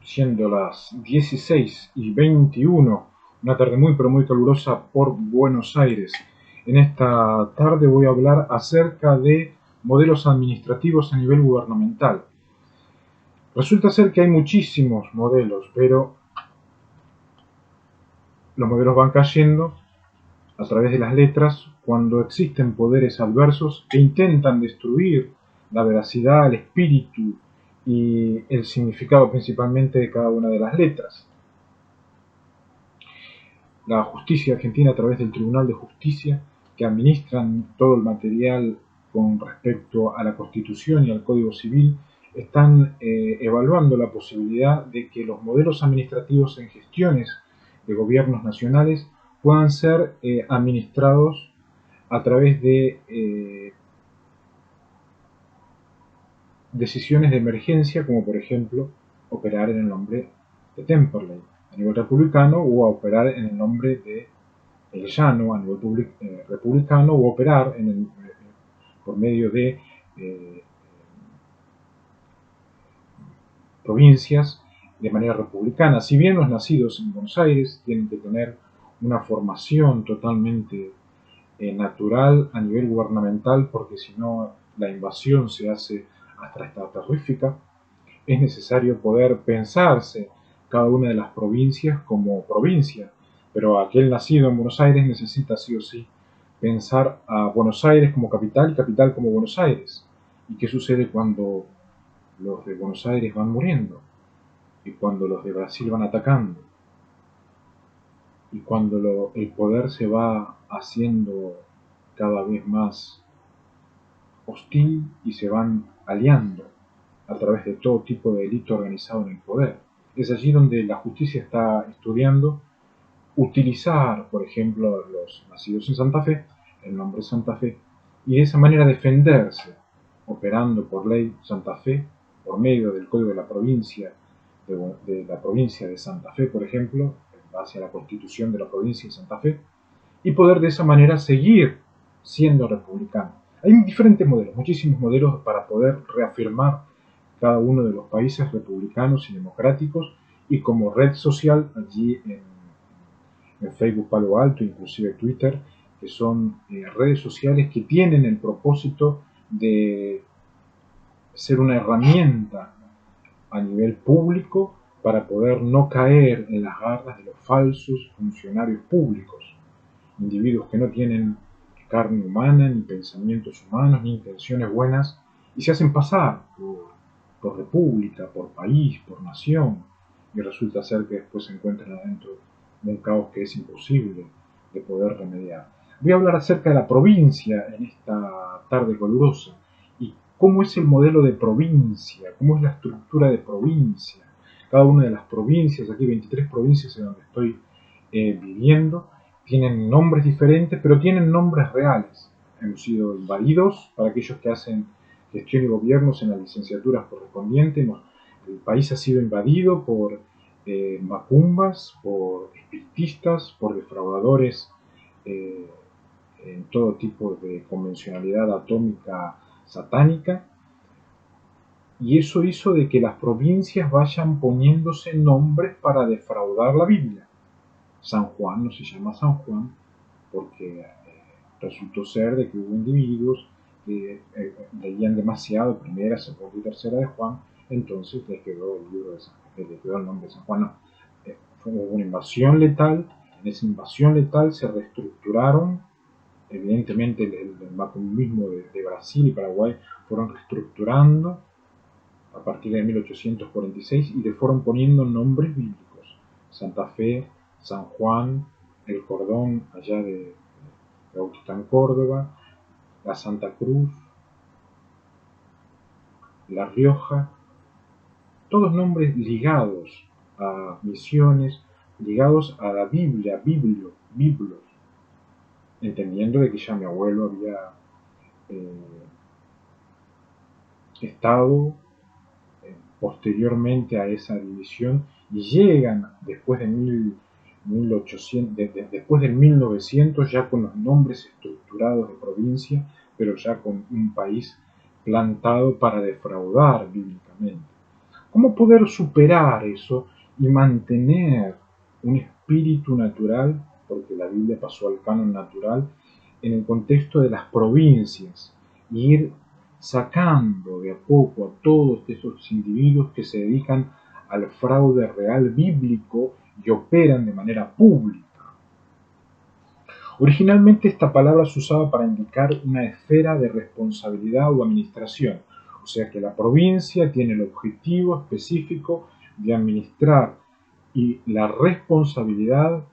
siendo las 16:21, una tarde muy pero muy calurosa por Buenos Aires. En esta tarde voy a hablar acerca de modelos administrativos a nivel gubernamental. Resulta ser que hay muchísimos modelos, pero los modelos van cayendo a través de las letras cuando existen poderes adversos que intentan destruir la veracidad, el espíritu y el significado principalmente de cada una de las letras. La justicia argentina, a través del Tribunal de Justicia, que administran todo el material con respecto a la Constitución y al Código Civil, están evaluando la posibilidad de que los modelos administrativos en gestiones de gobiernos nacionales puedan ser administrados a través de decisiones de emergencia, como por ejemplo operar en el nombre de Temperley a nivel republicano, o a operar en el nombre de El Llano a nivel republicano, o operar por medio de provincias de manera republicana. Si bien los nacidos en Buenos Aires tienen que tener una formación totalmente natural a nivel gubernamental, porque si no la invasión se hace hasta terrífica, es necesario poder pensarse cada una de las provincias como provincia, pero aquel nacido en Buenos Aires necesita sí o sí pensar a Buenos Aires como capital y capital como Buenos Aires. ¿Y qué sucede cuando los de Buenos Aires van muriendo? Y cuando los de Brasil van atacando, y cuando el poder se va haciendo cada vez más hostil y se van aliando a través de todo tipo de delito organizado en el poder. Es allí donde la justicia está estudiando utilizar, por ejemplo, los nacidos en Santa Fe, el nombre Santa Fe, y de esa manera defenderse, operando por ley Santa Fe, por medio del Código de la Provincia, de la provincia de Santa Fe, por ejemplo, en base a la Constitución de la provincia de Santa Fe, y poder de esa manera seguir siendo republicano. Hay diferentes modelos, muchísimos modelos para poder reafirmar cada uno de los países republicanos y democráticos, y como red social allí en Facebook Palo Alto, inclusive Twitter, que son redes sociales que tienen el propósito de ser una herramienta a nivel público para poder no caer en las garras de los falsos funcionarios públicos, individuos que no tienen carne humana, ni pensamientos humanos, ni intenciones buenas, y se hacen pasar por república, por país, por nación, y resulta ser que después se encuentran adentro de un caos que es imposible de poder remediar. Voy a hablar acerca de la provincia en esta tarde calurosa, y cómo es el modelo de provincia, cómo es la estructura de provincia. Cada una de las provincias, aquí 23 provincias en donde estoy viviendo, tienen nombres diferentes, pero tienen nombres reales. Hemos sido invadidos, para aquellos que hacen gestión y gobiernos en las licenciaturas correspondientes. El país ha sido invadido por macumbas, por espiritistas, por defraudadores eh, en todo tipo de convencionalidad atómica satánica, y eso hizo de que las provincias vayan poniéndose nombres para defraudar la Biblia. San Juan no se llama San Juan porque resultó ser de que hubo individuos que leían demasiado primera, segunda y tercera de Juan, entonces les quedó el libro de San Juan, les quedó el nombre de San Juan. No, fue una invasión letal. En esa invasión letal se reestructuraron, evidentemente el macumbismo de Brasil y Paraguay fueron reestructurando a partir de 1846 y le fueron poniendo nombres bíblicos: Santa Fe, San Juan, el Cordón allá de Bautista en Córdoba, la Santa Cruz, La Rioja, todos nombres ligados a misiones, ligados a la Biblia, biblos, entendiendo de que ya mi abuelo había estado posteriormente a esa división, y llegan después de 1800, después del 1900, ya con los nombres estructurados de provincia, pero ya con un país plantado para defraudar bíblicamente. ¿Cómo poder superar eso y mantener un espíritu natural, porque la Biblia pasó al canon natural, en el contexto de las provincias, y ir sacando de a poco a todos esos individuos que se dedican al fraude real bíblico y operan de manera pública? Originalmente esta palabra se usaba para indicar una esfera de responsabilidad o administración, o sea que la provincia tiene el objetivo específico de administrar y la responsabilidad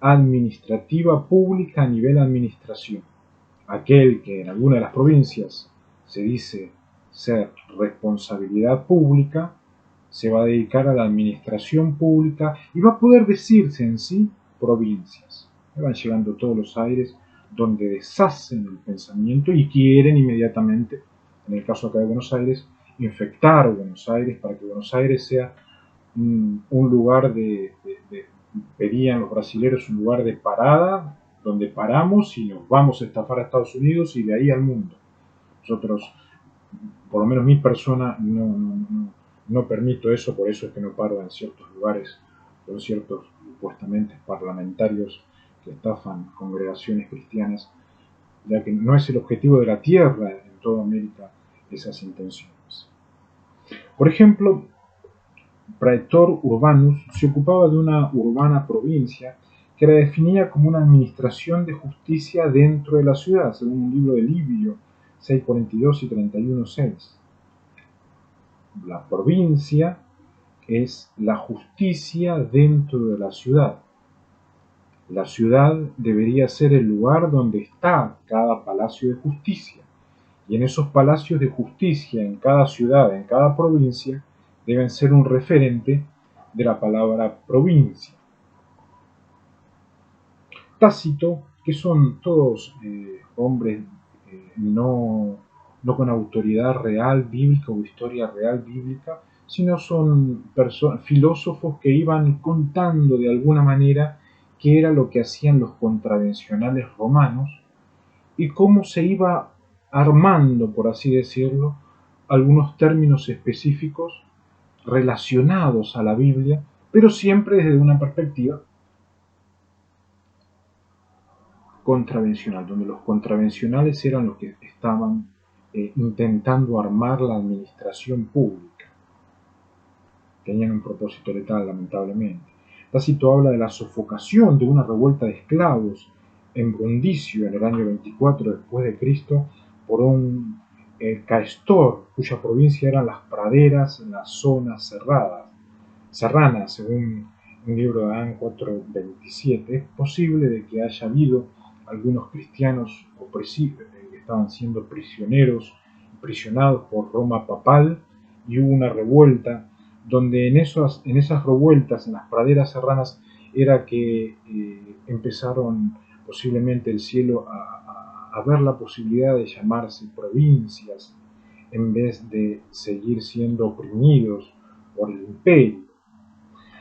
administrativa pública a nivel administración. Aquel que en alguna de las provincias se dice ser responsabilidad pública, se va a dedicar a la administración pública y va a poder decirse en sí provincias. Van llegando todos los aires donde deshacen el pensamiento y quieren inmediatamente, en el caso acá de Buenos Aires, infectar a Buenos Aires para que Buenos Aires sea un lugar pedían los brasileños, un lugar de parada donde paramos y nos vamos a estafar a Estados Unidos y de ahí al mundo. Nosotros, por lo menos mi persona, no permito eso, por eso es que no paro en ciertos lugares con ciertos supuestamente parlamentarios que estafan congregaciones cristianas, ya que no es el objetivo de la tierra en toda América esas intenciones. Por ejemplo, Praetor Urbanus se ocupaba de una urbana provincia que la definía como una administración de justicia dentro de la ciudad, según un libro de Livio 642 y 31.6. La provincia es la justicia dentro de la ciudad. La ciudad debería ser el lugar donde está cada palacio de justicia. Y en esos palacios de justicia, en cada ciudad, en cada provincia, deben ser un referente de la palabra provincia. Tácito, que son todos hombres no con autoridad real bíblica o historia real bíblica, sino son filósofos que iban contando de alguna manera qué era lo que hacían los contravencionales romanos y cómo se iba armando, por así decirlo, algunos términos específicos relacionados a la Biblia, pero siempre desde una perspectiva contravencional, donde los contravencionales eran los que estaban intentando armar la administración pública. Tenían un propósito letal, lamentablemente. Tácito habla de la sofocación de una revuelta de esclavos en Brundicio en el año 24 después de Cristo por un caestor cuya provincia eran las praderas en las zonas serranas, según un libro de Adán 4.27. Es posible de que haya habido algunos cristianos que estaban siendo prisionados por Roma papal, y hubo una revuelta donde en esas revueltas, en las praderas serranas, era que empezaron posiblemente el cielo a ver la posibilidad de llamarse provincias en vez de seguir siendo oprimidos por el imperio.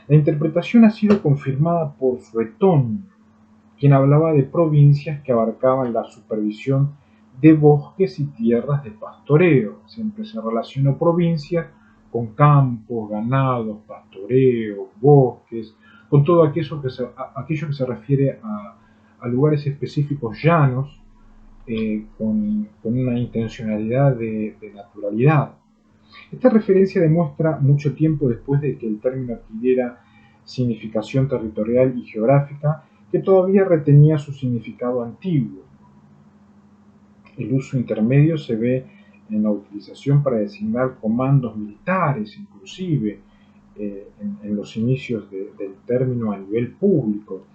La interpretación ha sido confirmada por Suetón, quien hablaba de provincias que abarcaban la supervisión de bosques y tierras de pastoreo. Siempre se relacionó provincias con campos, ganados, pastoreo, bosques, con todo aquello que se refiere a lugares específicos llanos, con una intencionalidad de naturalidad. Esta referencia demuestra mucho tiempo después de que el término adquiriera significación territorial y geográfica, que todavía retenía su significado antiguo. El uso intermedio se ve en la utilización para designar comandos militares, inclusive en los inicios del término a nivel público.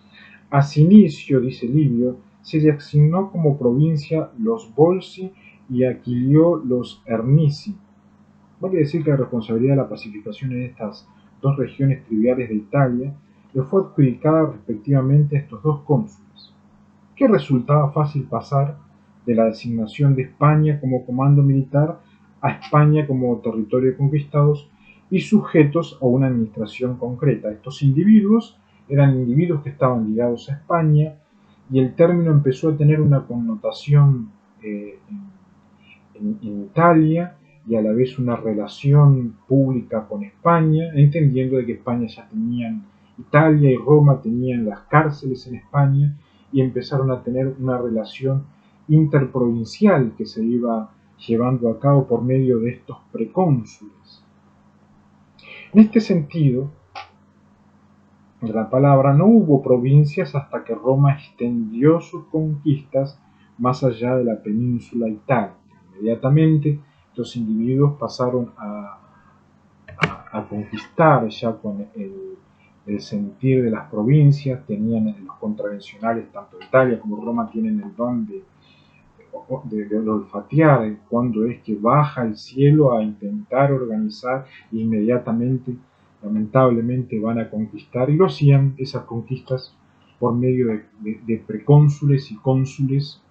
A su inicio, dice Livio, se le asignó como provincia los Volsi y a Quilio los Ernici. Vale decir que la responsabilidad de la pacificación en estas dos regiones triviales de Italia le fue adjudicada respectivamente a estos dos cónsules, que resultaba fácil pasar de la designación de España como comando militar a España como territorio conquistados y sujetos a una administración concreta. Estos individuos eran individuos que estaban ligados a España, y el término empezó a tener una connotación en Italia y a la vez una relación pública con España, entendiendo de que España ya tenían, Italia y Roma tenían las cárceles en España y empezaron a tener una relación interprovincial que se iba llevando a cabo por medio de estos precónsules. En este sentido, de la palabra, no hubo provincias hasta que Roma extendió sus conquistas más allá de la península itálica. Inmediatamente, estos individuos pasaron a conquistar ya con el sentir de las provincias, tenían los contravencionales, tanto Italia como Roma tienen el don de olfatear cuando es que baja el cielo a intentar organizar e inmediatamente, lamentablemente, van a conquistar, y lo hacían esas conquistas por medio de precónsules y cónsules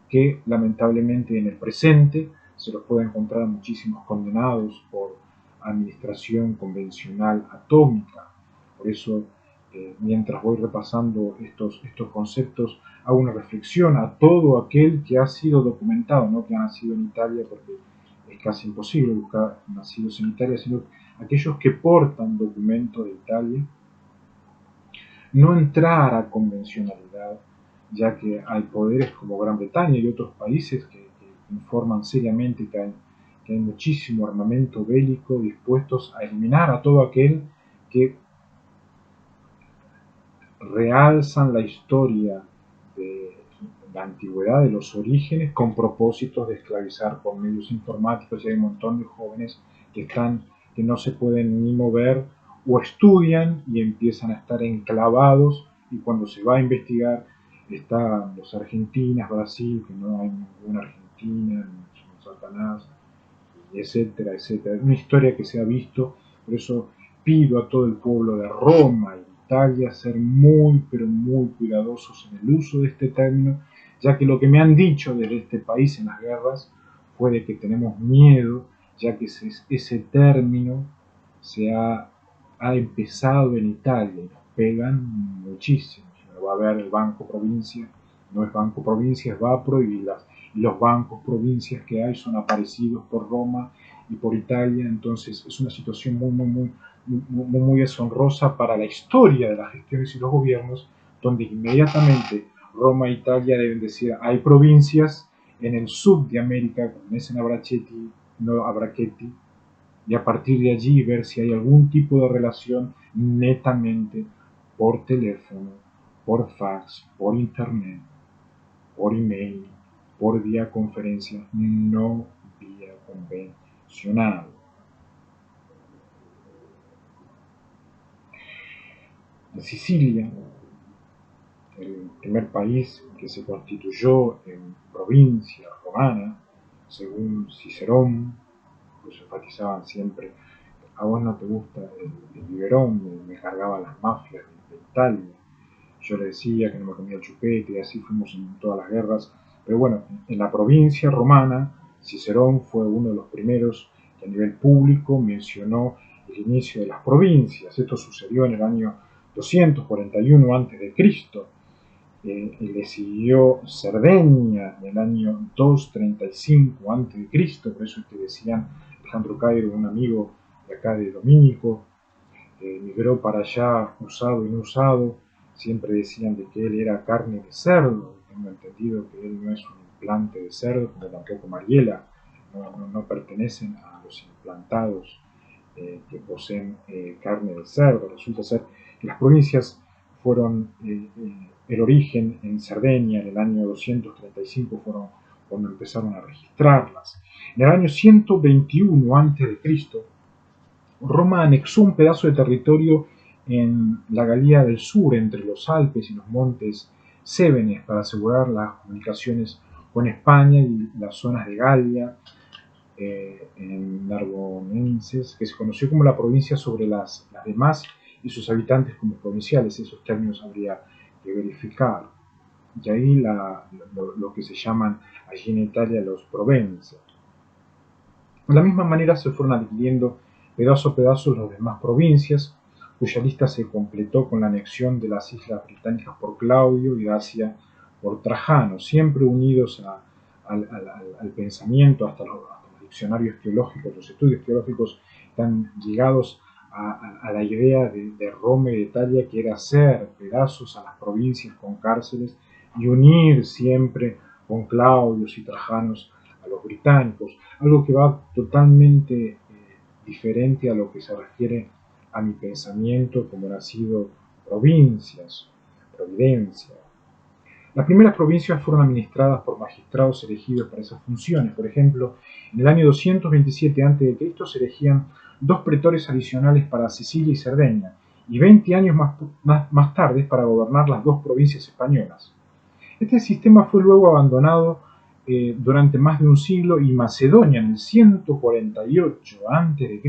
que lamentablemente en el presente se los puede encontrar muchísimos condenados por administración convencional atómica. Por eso, mientras voy repasando estos conceptos, hago una reflexión a todo aquel que ha sido documentado, no que ha nacido en Italia, porque es casi imposible buscar nacidos en Italia, sino aquellos que portan documento de Italia, no entrar a convencionalidad, ya que hay poderes como Gran Bretaña y otros países que informan seriamente que hay muchísimo armamento bélico dispuestos a eliminar a todo aquel que realzan la historia de la antigüedad, de los orígenes, con propósitos de esclavizar por medios informáticos. Y hay un montón de jóvenes que no se pueden ni mover o estudian y empiezan a estar enclavados, y cuando se va a investigar están los Argentinas, Brasil, que no hay ninguna Argentina, ni Satanás, etcétera, etcétera. Una historia que se ha visto. Por eso pido a todo el pueblo de Roma y Italia ser muy, pero muy cuidadosos en el uso de este término, ya que lo que me han dicho desde este país en las guerras fue de que tenemos miedo, ya que ese término ha empezado en Italia y nos pegan muchísimo. Va a haber el Banco Provincia, no es Banco Provincia, es Vapro, y los bancos provincias que hay son aparecidos por Roma y por Italia. Entonces es una situación muy deshonrosa para la historia de las gestiones y los gobiernos, donde inmediatamente Roma e Italia deben decir: hay provincias en el sur de América, como dicen a Brachetti, y a partir de allí ver si hay algún tipo de relación netamente por teléfono, por fax, por internet, por email, por vía conferencia, no vía convencional. En Sicilia, el primer país que se constituyó en provincia romana, según Cicerón, pues enfatizaban siempre: a vos no te gusta el biberón, me cargaba las mafias de Italia. Yo le decía que no me comía el chupete, y así fuimos en todas las guerras. Pero bueno, en la provincia romana, Cicerón fue uno de los primeros que a nivel público mencionó el inicio de las provincias. Esto sucedió en el año 241 a.C. Le siguió Cerdeña en el año 235 a.C. Por eso es que decían, Alejandro Cairo, un amigo de acá de Domínico, migró para allá usado y no usado, siempre decían de que él era carne de cerdo. Tengo entendido que él no es un implante de cerdo, como tampoco Mariela, no pertenecen a los implantados que poseen carne de cerdo. Resulta ser que las provincias fueron el origen en Cerdeña en el año 235, fueron cuando empezaron a registrarlas. En el año 121 a.C., Roma anexó un pedazo de territorio en la Galia del Sur, entre los Alpes y los montes Cevenes, para asegurar las comunicaciones con España, y las zonas de Galia, en Narbonenses, que se conoció como la provincia sobre las demás, y sus habitantes como provinciales. Esos términos habría que verificar. Y ahí lo que se llaman allí en Italia los Provenza. De la misma manera se fueron adquiriendo pedazo a pedazo las demás provincias, cuya lista se completó con la anexión de las islas británicas por Claudio y Dacia por Trajano, siempre unidos al pensamiento hasta los diccionarios teológicos, los estudios teológicos están ligados a la idea de Roma y de Italia, que era hacer pedazos a las provincias con cárceles y unir siempre con Claudios y Trajanos a los británicos, algo que va totalmente diferente a lo que se refiere a mi pensamiento como han sido provincias, providencia. Las primeras provincias fueron administradas por magistrados elegidos para esas funciones. Por ejemplo, en el año 227 a.C. se elegían 2 pretores adicionales para Sicilia y Cerdeña, y 20 años más tarde para gobernar las 2 provincias españolas. Este sistema fue luego abandonado durante más de un siglo, y Macedonia en el 148 a.C.,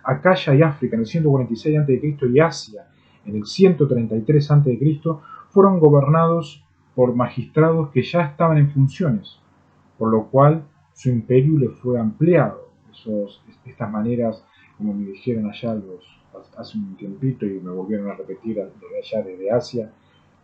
Acaya y África en el 146 a.C. y Asia en el 133 a.C. fueron gobernados por magistrados que ya estaban en funciones, por lo cual su imperio le fue ampliado. Estas maneras, como me dijeron allá hace un tiempito y me volvieron a repetir desde allá, desde Asia,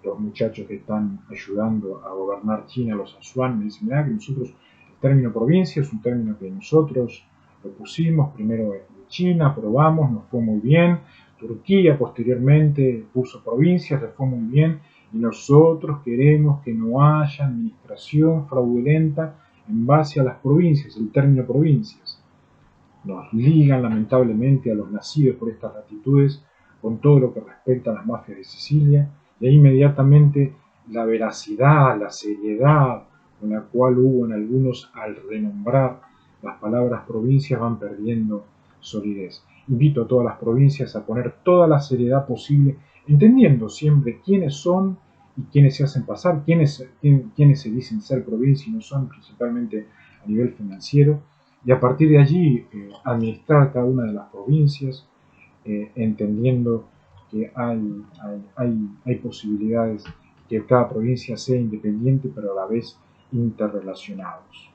los muchachos que están ayudando a gobernar China, los Asuán, me dicen, que nosotros, el término provincia es un término que nosotros lo pusimos primero en China, probamos, nos fue muy bien. Turquía posteriormente puso provincias, les fue muy bien, y nosotros queremos que no haya administración fraudulenta en base a las provincias, el término provincias. Nos ligan lamentablemente a los nacidos por estas latitudes con todo lo que respecta a las mafias de Sicilia, y ahí inmediatamente la veracidad, la seriedad con la cual hubo en algunos al renombrar las palabras provincias van perdiendo solidez. Invito a todas las provincias a poner toda la seriedad posible, entendiendo siempre quiénes son y quiénes se hacen pasar, quiénes se dicen ser provincia y no son, principalmente a nivel financiero, y a partir de allí administrar cada una de las provincias, entendiendo que hay posibilidades que cada provincia sea independiente, pero a la vez interrelacionados.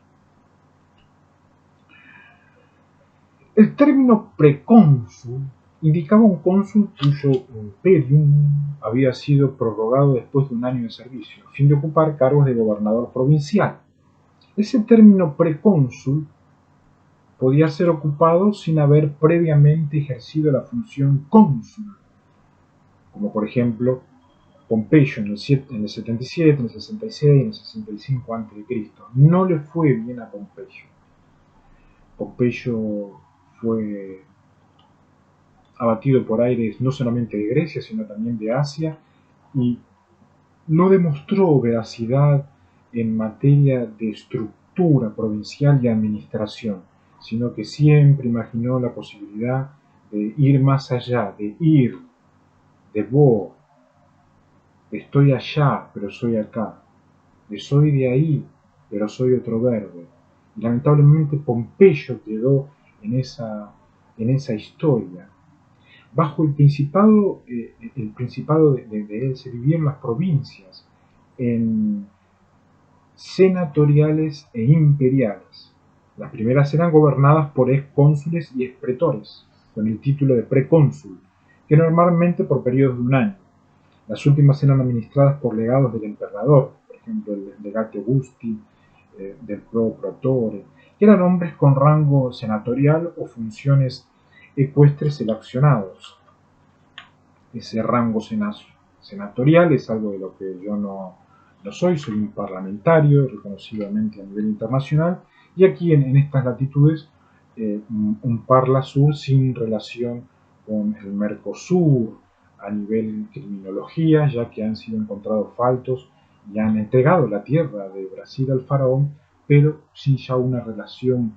El término precónsul indicaba un cónsul cuyo imperium había sido prorrogado después de un año de servicio, a fin de ocupar cargos de gobernador provincial. Ese término precónsul podía ser ocupado sin haber previamente ejercido la función cónsul, como por ejemplo Pompeyo en el 77, en el 66 y en el 65 a.C. No le fue bien a Pompeyo. Pompeyo fue abatido por aires no solamente de Grecia, sino también de Asia, y no demostró veracidad en materia de estructura provincial y administración, sino que siempre imaginó la posibilidad de ir más allá, de ir, de vos, estoy allá, pero soy acá, de soy de ahí, pero soy otro verde. Y lamentablemente Pompeyo quedó en esa historia. Bajo el principado de él se vivían las provincias en senatoriales e imperiales. Las primeras eran gobernadas por excónsules y expretores, con el título de precónsul, que normalmente por periodos de un año. Las últimas eran administradas por legados del emperador, por ejemplo el legate Augusti, del pro protore, que eran hombres con rango senatorial o funciones ecuestres seleccionados. Ese rango senatorial es algo de lo que yo no soy un parlamentario reconocidamente a nivel internacional, y aquí en estas latitudes un parla sur sin relación con el Mercosur a nivel criminología, ya que han sido encontrados faltos y han entregado la tierra de Brasil al faraón, pero sin ya una relación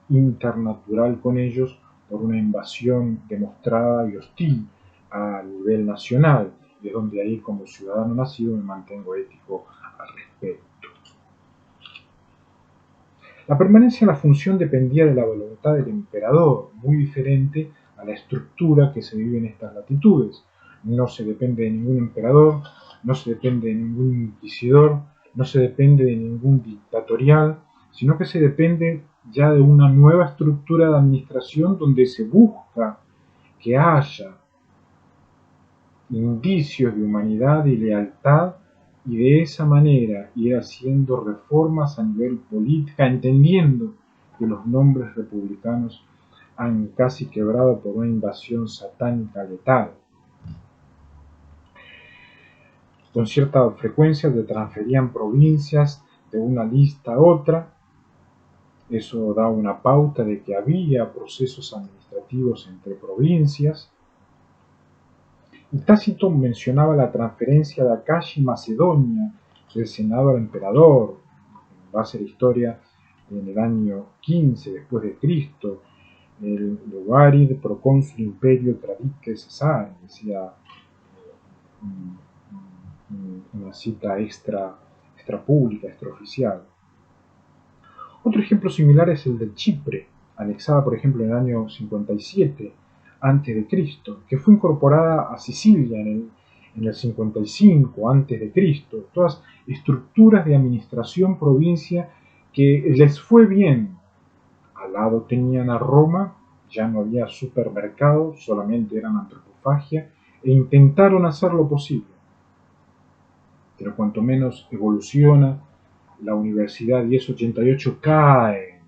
internatural con ellos por una invasión demostrada y hostil a nivel nacional, de donde ahí como ciudadano nacido me mantengo ético al respecto. La permanencia en la función dependía de la voluntad del emperador, muy diferente a la estructura que se vive en estas latitudes. No se depende de ningún emperador, no se depende de ningún inquisidor, no se depende de ningún dictatorial, sino que se depende ya de una nueva estructura de administración donde se busca que haya indicios de humanidad y lealtad, y de esa manera ir haciendo reformas a nivel política, entendiendo que los nombres republicanos han casi quebrado por una invasión satánica letal. Con cierta frecuencia se transferían provincias de una lista a otra. Eso da una pauta de que había procesos administrativos entre provincias. Y Tácito mencionaba la transferencia de Acaya y Macedonia del Senado al emperador, en base a la historia en el año 15 después de Cristo, el Lugarid procónsul imperio tradique Cesar, decía una cita extra pública, extraoficial. Otro ejemplo similar es el de Chipre, anexada por ejemplo en el año 57 a.C., que fue incorporada a Sicilia en el 55 a.C., todas estructuras de administración provincia que les fue bien. Al lado tenían a Roma, ya no había supermercado, solamente eran antropofagia, e intentaron hacer lo posible. Pero cuanto menos evoluciona la Universidad 1088 cae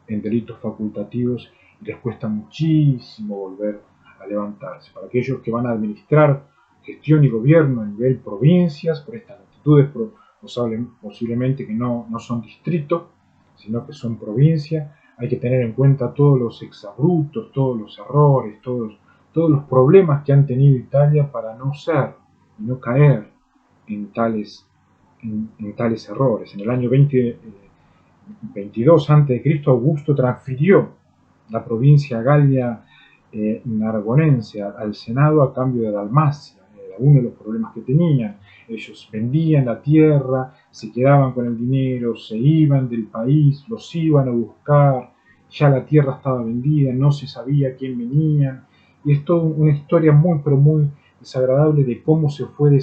en delitos facultativos y les cuesta muchísimo volver a levantarse. Para aquellos que van a administrar gestión y gobierno a nivel provincias, por estas latitudes posiblemente que no son distritos, sino que son provincias, hay que tener en cuenta todos los exabruptos, todos los errores, todos los problemas que han tenido Italia para no ser y no caer en tales errores. En el año 22 a.C., Augusto transfirió la provincia Galia Narbonense al Senado a cambio de Dalmacia. Era uno de los problemas que tenían. Ellos vendían la tierra, se quedaban con el dinero, se iban del país, los iban a buscar, ya la tierra estaba vendida, no se sabía quién venían. Y es toda una historia muy, pero muy desagradable de cómo se fue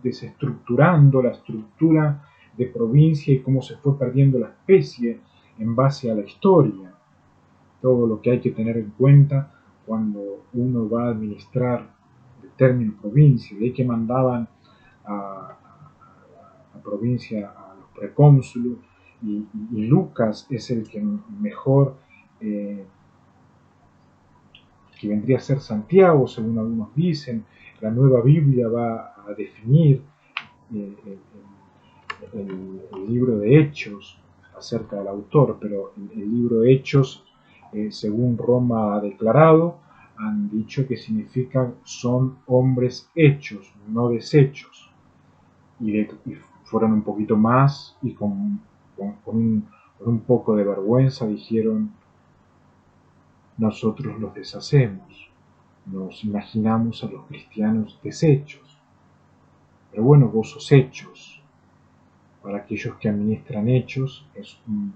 desestructurando la estructura de provincia y cómo se fue perdiendo la especie en base a la historia. Todo lo que hay que tener en cuenta cuando uno va a administrar el término provincia. De ahí que mandaban a provincia a los precónsulos y Lucas es el que mejor que vendría a ser Santiago, según algunos dicen. La Nueva Biblia va a definir el libro de Hechos acerca del autor, pero el libro de Hechos, según Roma ha declarado, han dicho que significa son hombres hechos, no deshechos. Y fueron un poquito más y con un poco de vergüenza dijeron, nosotros los deshacemos, nos imaginamos a los cristianos deshechos. Pero bueno, vos sos hechos. Para aquellos que administran Hechos, es un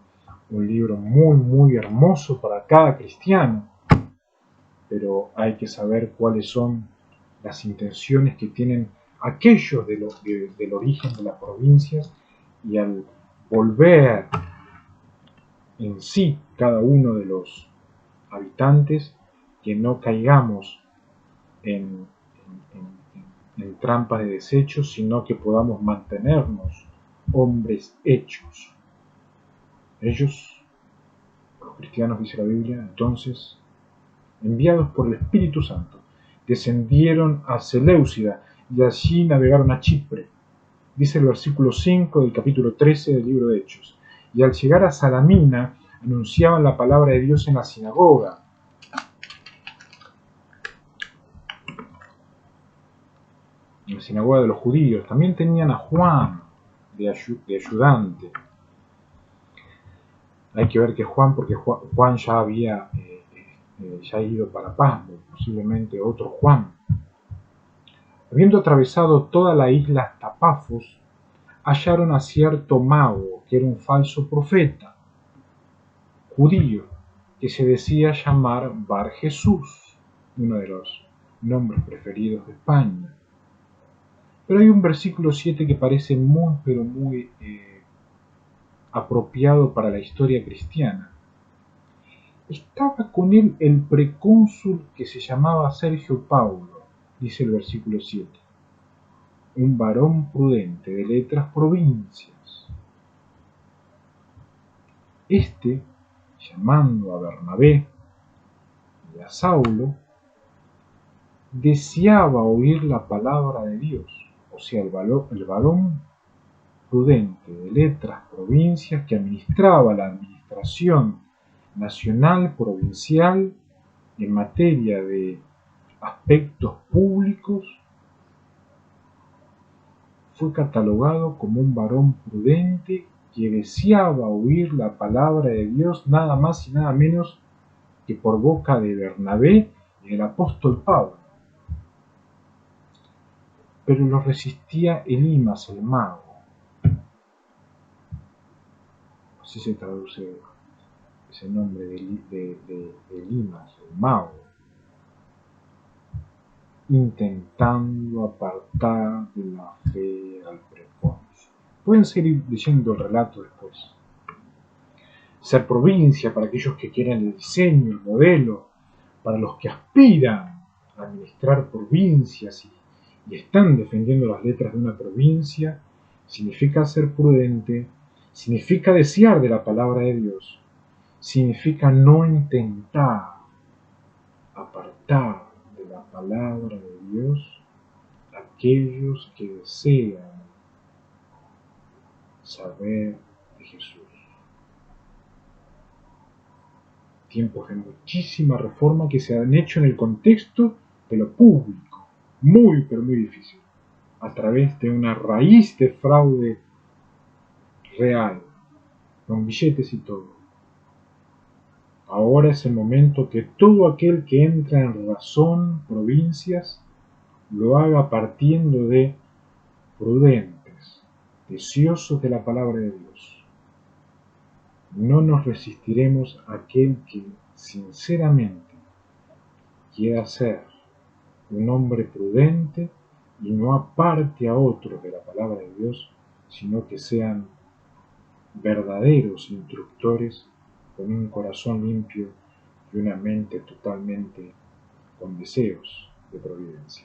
libro muy, muy hermoso para cada cristiano, pero hay que saber cuáles son las intenciones que tienen aquellos del origen de las provincias y al volver en sí cada uno de los habitantes, que no caigamos en trampas de desechos, sino que podamos mantenernos hombres hechos. Ellos, los cristianos, dice la Biblia, entonces, enviados por el Espíritu Santo, descendieron a Seleucida y allí navegaron a Chipre. Dice el versículo 5 del capítulo 13 del libro de Hechos. Y al llegar a Salamina, anunciaban la palabra de Dios en la sinagoga. En la sinagoga de los judíos. También tenían a Juan de ayudante. Hay que ver que porque Juan ya había ya ido para Pasmo, posiblemente otro Juan. Habiendo atravesado toda la isla hasta Pafos, hallaron a cierto mago, que era un falso profeta, judío, que se decía llamar Bar Jesús, uno de los nombres preferidos de España. Pero hay un versículo 7 que parece muy, pero muy apropiado para la historia cristiana. Estaba con él el precónsul que se llamaba Sergio Paulo, dice el versículo 7, un varón prudente de letras provincias. Este llamando a Bernabé y a Saulo, deseaba oír la palabra de Dios, o sea, el varón prudente de letras, provincias, que administraba la administración nacional, provincial, en materia de aspectos públicos, fue catalogado como un varón prudente que deseaba oír la palabra de Dios nada más y nada menos que por boca de Bernabé y del apóstol Pablo. Pero lo resistía Elimas, el mago. Así se traduce ese nombre de Elimas, el mago, intentando apartar de la fe al prepónito. Pueden seguir leyendo el relato después. Ser provincia para aquellos que quieren el diseño, el modelo, para los que aspiran a administrar provincias y están defendiendo las letras de una provincia, significa ser prudente, significa desear de la palabra de Dios, significa no intentar apartar de la palabra de Dios a aquellos que desean saber de Jesús. Tiempos de muchísima reforma que se han hecho en el contexto de lo público, muy pero muy difícil, a través de una raíz de fraude real, con billetes y todo. Ahora es el momento que todo aquel que entra en razón, provincias, lo haga partiendo de prudentes, deseosos de la palabra de Dios. No nos resistiremos a aquel que sinceramente quiera ser un hombre prudente y no aparte a otros de la palabra de Dios, sino que sean verdaderos instructores con un corazón limpio y una mente totalmente con deseos de providencia.